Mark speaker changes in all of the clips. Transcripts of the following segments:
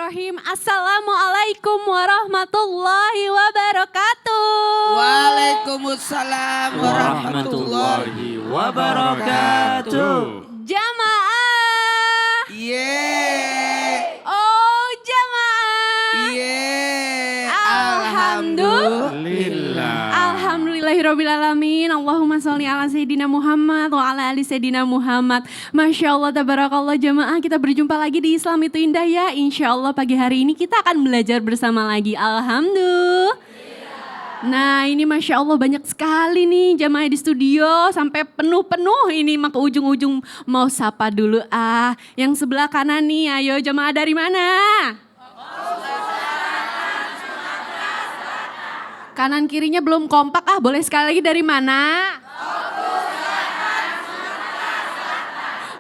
Speaker 1: Bismillahirrahmanirrahim. Assalamualaikum warahmatullahi wabarakatuh.
Speaker 2: Waalaikumsalam warahmatullahi wabarakatuh.
Speaker 1: Jamaah.
Speaker 2: Yeay.
Speaker 1: Oh jamaah.
Speaker 2: Yeay.
Speaker 1: Alhamdulillah. Alhamdulillahirrabbilalamin. Allahumma sholli ala Sayyidina Muhammad wa ala ali Sayyidina Muhammad. Masya Allah, tabarakallah jamaah. Kita berjumpa lagi di Islam itu Indah ya. Insya Allah pagi hari ini kita akan belajar bersama lagi. Alhamdulillah. Nah ini Masya Allah banyak sekali nih jamaah di studio. Sampai penuh-penuh ini maka ujung-ujung mau sapa dulu Yang sebelah kanan nih, ayo jamaah dari mana? Kanan kirinya belum kompak boleh sekali lagi dari mana?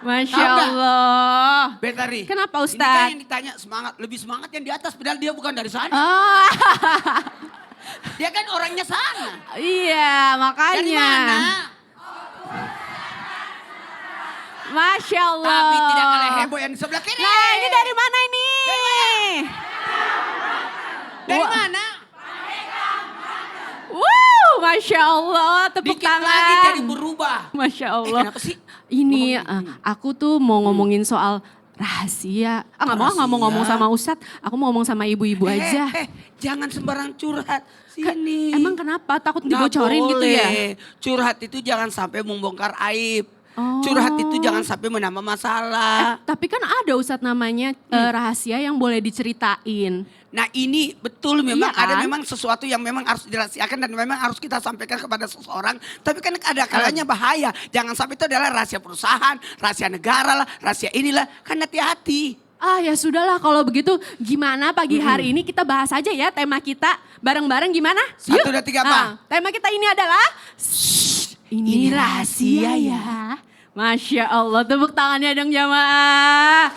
Speaker 1: Masya Allah.
Speaker 2: Betari.
Speaker 1: Kenapa
Speaker 2: Ini
Speaker 1: Ustaz?
Speaker 2: kan yang ditanya semangat, lebih semangat yang di atas padahal dia bukan dari sana.
Speaker 1: Oh.
Speaker 2: Dia kan orangnya sana.
Speaker 1: Iya makanya.
Speaker 2: Dari mana?
Speaker 1: Masya Allah.
Speaker 2: Tapi tidak kalah heboh yang di sebelah kiri.
Speaker 1: Nah ini dari mana ini?
Speaker 2: Dari mana?
Speaker 1: Masya Allah, tepuk
Speaker 2: Dikit
Speaker 1: tangan.
Speaker 2: lagi jadi berubah.
Speaker 1: Masya Allah.
Speaker 2: Kenapa sih?
Speaker 1: Ini aku tuh mau ngomongin soal rahasia. Nggak mau ngomong sama Ustadz, aku mau ngomong sama ibu-ibu aja.
Speaker 2: Jangan sembarang curhat. Sini.
Speaker 1: Emang kenapa? Takut
Speaker 2: Nggak
Speaker 1: dibocorin gitu ya?
Speaker 2: boleh. Curhat itu jangan sampai membongkar aib.
Speaker 1: Oh.
Speaker 2: Curhat itu jangan sampai menambah masalah.
Speaker 1: Tapi kan ada Ustadz namanya rahasia yang boleh diceritain.
Speaker 2: Nah ini betul memang
Speaker 1: Iya kan?
Speaker 2: ada memang sesuatu yang memang harus dirahasiakan dan memang harus kita sampaikan kepada seseorang. Tapi kan ada kalanya bahaya. Jangan sampai itu adalah rahasia perusahaan, rahasia negara lah, rahasia inilah. Kan hati-hati.
Speaker 1: Ya sudahlah kalau begitu gimana pagi hari ini kita bahas aja ya tema kita bareng-bareng gimana?
Speaker 2: 1, 2, 3 apa?
Speaker 1: Tema kita ini adalah ini rahasia ya. Masya Allah, tepuk tangannya dong jamaah.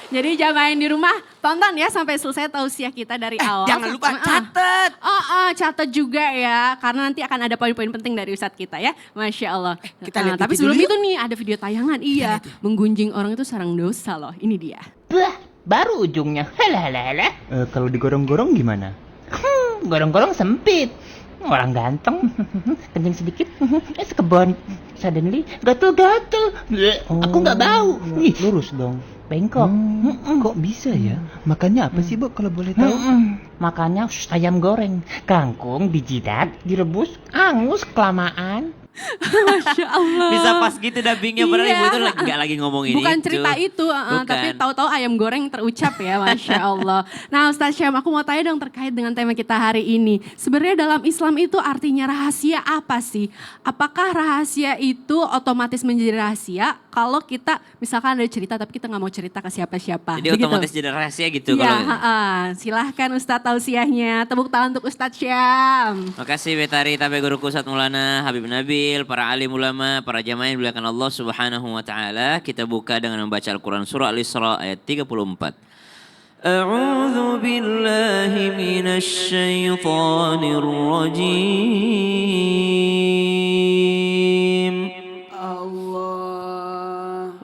Speaker 1: Jadi jamaah yang di rumah tonton ya sampai selesai tausiah kita dari awal.
Speaker 2: Jangan lupa catat.
Speaker 1: Catat juga ya karena nanti akan ada poin-poin penting dari Ustadz kita ya. Masya Allah.
Speaker 2: Kita lihat
Speaker 1: tapi
Speaker 2: itu
Speaker 1: sebelum
Speaker 2: dulu
Speaker 1: itu nih ada video tayangan. Iya, menggunjing orang itu sarang dosa loh. Ini dia.
Speaker 3: Bah, baru ujungnya. Halah.
Speaker 4: Kalau digorong-gorong gimana?
Speaker 3: Gorong-gorong sempit. Orang ganteng, kencing sedikit, sekebon. Suddenly, gatel-gatel. Aku nggak bau. Ih,
Speaker 4: Lurus dong.
Speaker 3: bengkok.
Speaker 4: Kok bisa ya? Makannya apa sih, Bu, kalau boleh tahu?
Speaker 3: Makanya ayam goreng, kangkung dijidat, direbus, angus kelamaan.
Speaker 1: Masya Allah.
Speaker 5: Bisa pas gitu dubbingnya padahal
Speaker 1: Iya.
Speaker 5: ibu tuh nggak lagi ngomongin
Speaker 1: Bukan
Speaker 5: itu.
Speaker 1: cerita itu, tapi
Speaker 5: Bukan.
Speaker 1: tahu-tahu ayam goreng terucap ya, Masya Allah. Nah Ustaz Syam, aku mau tanya dong terkait dengan tema kita hari ini. Sebenarnya dalam Islam itu artinya rahasia apa sih? Apakah rahasia itu otomatis menjadi rahasia kalau kita misalkan ada cerita tapi kita nggak mau cerita ke siapa-siapa?
Speaker 5: Jadi otomatis jadi rahasia gitu
Speaker 1: Ya,
Speaker 5: kalau.
Speaker 1: silahkan Ustadz tausiahnya. Tepuk tangan untuk Ustadz Syam.
Speaker 5: Makasih Betari, tapi guruku Ustadz Maulana, Habib Nabil, para alim ulama, para jamaah yang dimuliakan Allah Subhanahu wa taala. Kita buka dengan membaca Al-Qur'an surah Al-Isra ayat 34. A'udzu billahi minasy syaithanir rajim.
Speaker 2: Allah.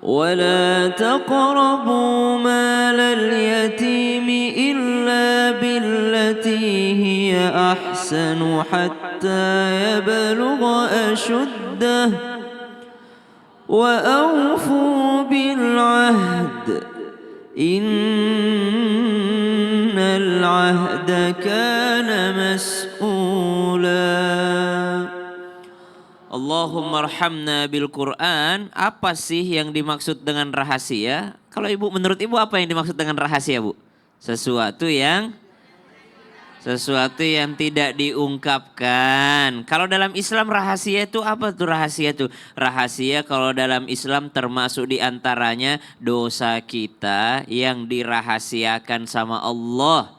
Speaker 5: ولا تقربوا مال اليتيم إلا بالتي هي أحسن حتى يبلغ أشده وأوفوا بالعهد إن العهد كان مسؤولا. Allahumma arhamna bil Quran. Apa sih yang dimaksud dengan rahasia? Kalau ibu, menurut ibu apa yang dimaksud dengan rahasia, Bu? Sesuatu yang tidak diungkapkan. Kalau dalam Islam rahasia itu apa tuh rahasia itu? Rahasia kalau dalam Islam termasuk diantaranya dosa kita yang dirahasiakan sama Allah.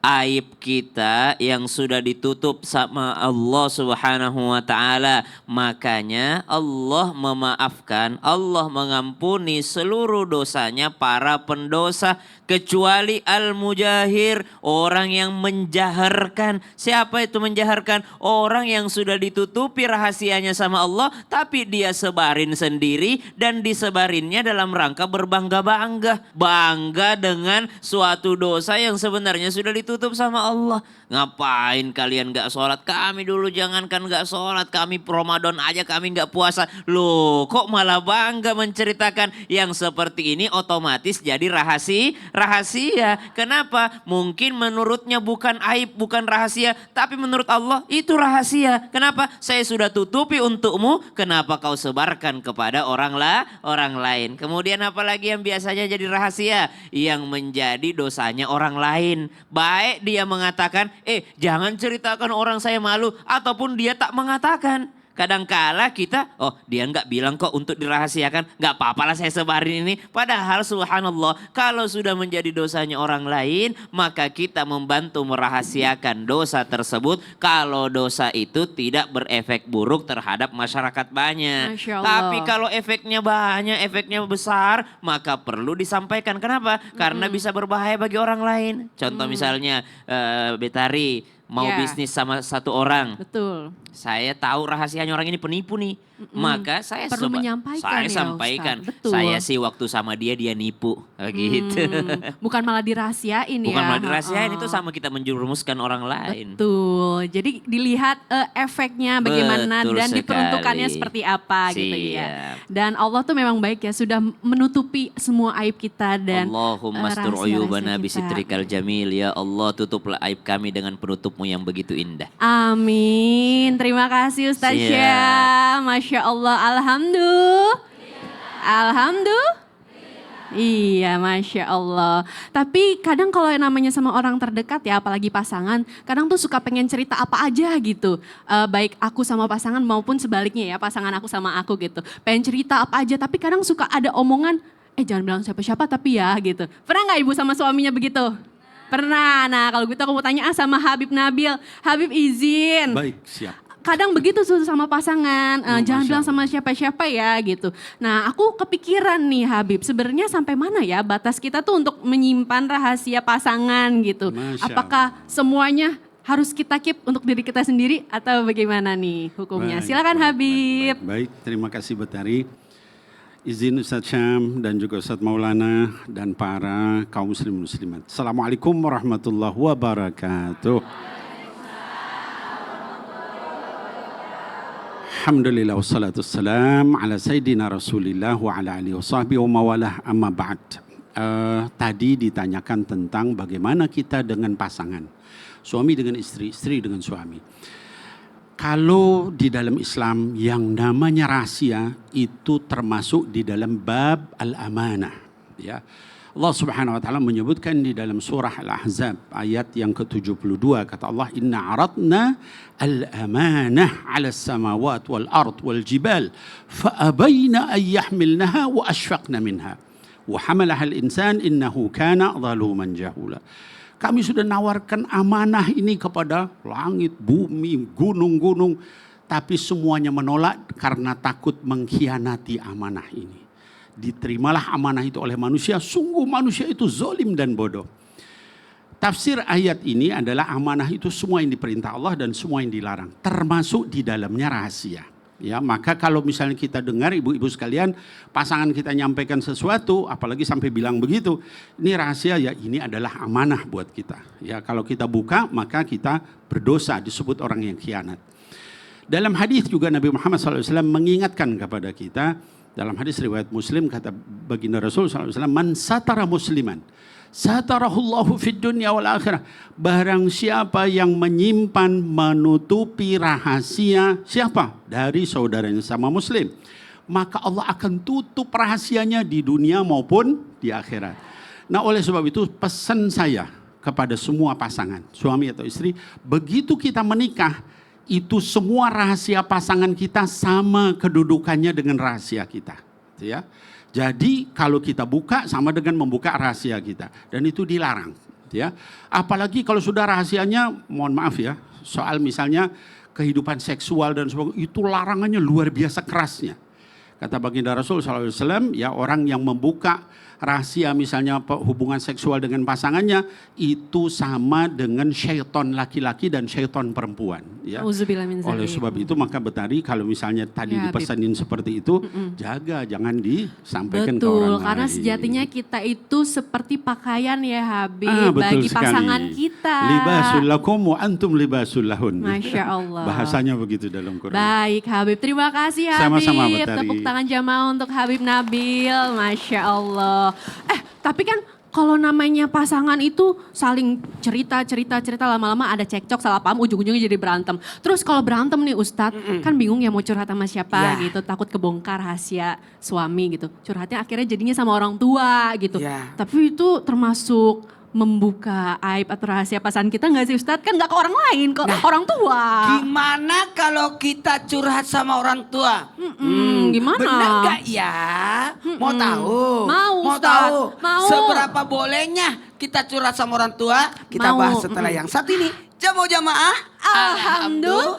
Speaker 5: aib kita yang sudah ditutup sama Allah Subhanahu wa taala. Makanya Allah memaafkan, Allah mengampuni seluruh dosanya para pendosa kecuali al-mujahir, orang yang menjaharkan. Siapa itu menjaharkan? Orang yang sudah ditutupi rahasianya sama Allah tapi dia sebarin sendiri dan disebarinnya dalam rangka berbangga-bangga. Bangga dengan suatu dosa yang sebenarnya sudah ditutup sama Allah. Ngapain kalian gak sholat? Kami dulu jangankan gak sholat, kami Ramadan aja kami gak puasa. Loh kok malah bangga menceritakan yang seperti ini? Otomatis jadi rahasia. Kenapa? Mungkin menurutnya bukan aib, bukan rahasia, tapi menurut Allah itu rahasia. Kenapa? Saya sudah tutupi untukmu, kenapa kau sebarkan kepada orang lain? Kemudian apalagi yang biasanya jadi rahasia? Yang menjadi dosanya orang lain. Baik dia mengatakan, jangan ceritakan orang saya malu, ataupun dia tak mengatakan. Kadangkala kita, dia nggak bilang kok untuk dirahasiakan, nggak apa-apa lah saya sebarin ini. Padahal subhanallah, kalau sudah menjadi dosanya orang lain, maka kita membantu merahasiakan dosa tersebut. Kalau dosa itu tidak berefek buruk terhadap masyarakat banyak.
Speaker 1: Masya Allah.
Speaker 5: Tapi kalau efeknya banyak, efeknya besar, maka perlu disampaikan. Kenapa? Karena bisa berbahaya bagi orang lain. Contoh misalnya Betari mau bisnis sama satu orang.
Speaker 1: Betul.
Speaker 5: Saya tahu rahasianya orang ini penipu nih. Maka saya
Speaker 1: Perlu menyampaikan
Speaker 5: saya
Speaker 1: ya,
Speaker 5: sampaikan.
Speaker 1: Ustaz. Betul.
Speaker 5: Saya sih waktu sama dia nipu. Gitu.
Speaker 1: Bukan malah dirahasiain ya.
Speaker 5: Bukan malah dirahasiain, itu sama kita menjerumuskan orang lain.
Speaker 1: Betul. Jadi dilihat efeknya bagaimana
Speaker 5: Betul
Speaker 1: dan
Speaker 5: sekali.
Speaker 1: diperuntukannya seperti apa gitu ya.
Speaker 5: Siap.
Speaker 1: Dan Allah tuh memang baik ya, sudah menutupi semua aib kita dan
Speaker 5: Allahumma astur
Speaker 1: rahasia-rahasia
Speaker 5: uyubana
Speaker 1: kita.
Speaker 5: bisitrikal jamil. Ya Allah, tutuplah aib kami dengan penutupmu yang begitu indah.
Speaker 1: Amin. Terima kasih Ustaz
Speaker 5: Siap.
Speaker 1: Syah. Masya Allah. Alhamdulillah. Iya, Masya Allah. Tapi kadang kalau yang namanya sama orang terdekat ya, apalagi pasangan, kadang tuh suka pengen cerita apa aja gitu. Baik aku sama pasangan maupun sebaliknya ya, pasangan aku sama aku gitu. Pengen cerita apa aja, tapi kadang suka ada omongan, jangan bilang siapa-siapa tapi ya gitu. Pernah gak ibu sama suaminya begitu? Pernah. Nah kalau gitu aku mau tanya sama Habib Nabil. Habib izin.
Speaker 6: Baik, siap.
Speaker 1: Kadang begitu tuh sama pasangan, jangan
Speaker 6: Masya
Speaker 1: bilang sama
Speaker 6: Allah.
Speaker 1: siapa-siapa ya gitu. Nah aku kepikiran nih Habib, sebenarnya sampai mana ya batas kita tuh untuk menyimpan rahasia pasangan gitu.
Speaker 6: Masya
Speaker 1: Apakah semuanya harus kita keep untuk diri kita sendiri atau bagaimana nih hukumnya?
Speaker 6: Baik,
Speaker 1: Silakan
Speaker 6: baik,
Speaker 1: Habib.
Speaker 6: Baik, terima kasih Betari. Izin Ustaz Syam dan juga Ustaz Maulana dan para kaum muslim muslimat. Assalamualaikum warahmatullahi wabarakatuh. Alhamdulillah wassalatu wassalam ala sayyidina Rasulillah wa ala alihi wasahbihi wa mawalah amma ba'd. Tadi ditanyakan tentang bagaimana kita dengan pasangan. Suami dengan istri, istri dengan suami. Kalau di dalam Islam yang namanya rahasia itu termasuk di dalam bab al-amanah. Ya. Allah Subhanahu wa taala menyebutkan di dalam surah Al-Ahzab ayat yang ke-72 kata Allah inna aradna al-amanah 'ala as-samawati wal ard wal jibal fa abayna an yahmilnaha wa ashfaqna minha wa hamalaha al-insan innahu kana zaluman jahula. Kami sudah nawarkan amanah ini kepada langit, bumi, gunung-gunung tapi semuanya menolak karena takut mengkhianati amanah ini. Diterimalah amanah itu oleh manusia, sungguh manusia itu zalim dan bodoh. Tafsir ayat ini adalah amanah itu semua yang diperintah Allah dan semua yang dilarang, termasuk di dalamnya rahasia. Ya, maka kalau misalnya kita dengar ibu-ibu sekalian, pasangan kita nyampaikan sesuatu, apalagi sampai bilang begitu, ini rahasia ya, ini adalah amanah buat kita. Ya, kalau kita buka maka kita berdosa, disebut orang yang khianat. Dalam hadis juga Nabi Muhammad SAW mengingatkan kepada kita. Dalam hadis riwayat Muslim kata baginda Rasul SAW, man satara musliman, satarahullahu fid dunya wal akhirah. Barang siapa yang menyimpan, menutupi rahasia, siapa? Dari saudaranya sama muslim. Maka Allah akan tutup rahasianya di dunia maupun di akhirat. Nah oleh sebab itu pesan saya kepada semua pasangan, suami atau istri, begitu kita menikah, itu semua rahasia pasangan kita sama kedudukannya dengan rahasia kita, ya. Jadi kalau kita buka sama dengan membuka rahasia kita dan itu dilarang, Ya, apalagi kalau sudah rahasianya, mohon maaf ya, soal misalnya kehidupan seksual dan sebagainya, itu larangannya luar biasa kerasnya. Kata baginda Rasul SAW, ya orang yang membuka rahasia misalnya hubungan seksual dengan pasangannya itu sama dengan syaitan laki-laki dan syaitan perempuan. Ya.
Speaker 1: Auzubillah min
Speaker 6: Oleh
Speaker 1: dzalik.
Speaker 6: sebab itu maka Betari kalau misalnya tadi
Speaker 1: Ya, Habib.
Speaker 6: dipesanin seperti itu, jaga jangan disampaikan ke
Speaker 1: Betul,
Speaker 6: orang
Speaker 1: karena
Speaker 6: lain.
Speaker 1: sejatinya kita itu seperti pakaian ya Habib
Speaker 6: Betul
Speaker 1: bagi
Speaker 6: sekali.
Speaker 1: pasangan kita.
Speaker 6: Libasul lakum wa antum libasul lahun.
Speaker 1: Masya Allah.
Speaker 6: Bahasanya begitu dalam Quran.
Speaker 1: Baik Habib, terima kasih Habib.
Speaker 6: Sama-sama, Betari.
Speaker 1: Tepuk tangan jamaah untuk Habib Nabil, Masya Allah. Tapi kan kalau namanya pasangan itu saling cerita lama-lama ada cekcok, salah paham, ujung-ujungnya jadi berantem. Terus kalau berantem nih Ustadz, kan bingung ya mau curhat sama siapa
Speaker 2: Ya.
Speaker 1: gitu, takut kebongkar rahasia suami gitu. Curhatnya akhirnya jadinya sama orang tua gitu.
Speaker 2: Ya.
Speaker 1: Tapi itu termasuk membuka aib atau rahasia pasangan kita nggak sih Ustadz? Kan nggak ke orang lain, ke orang tua.
Speaker 2: Gimana kalau kita curhat sama orang tua?
Speaker 1: Gimana?
Speaker 2: Benar nggak ya? Mau tahu?
Speaker 1: Mau, Ustaz.
Speaker 2: tahu?
Speaker 1: Mau.
Speaker 2: Seberapa bolehnya kita curhat sama orang tua? Kita
Speaker 1: Mau.
Speaker 2: bahas setelah yang satu ini. Jamaah.
Speaker 1: Alhamdulillah.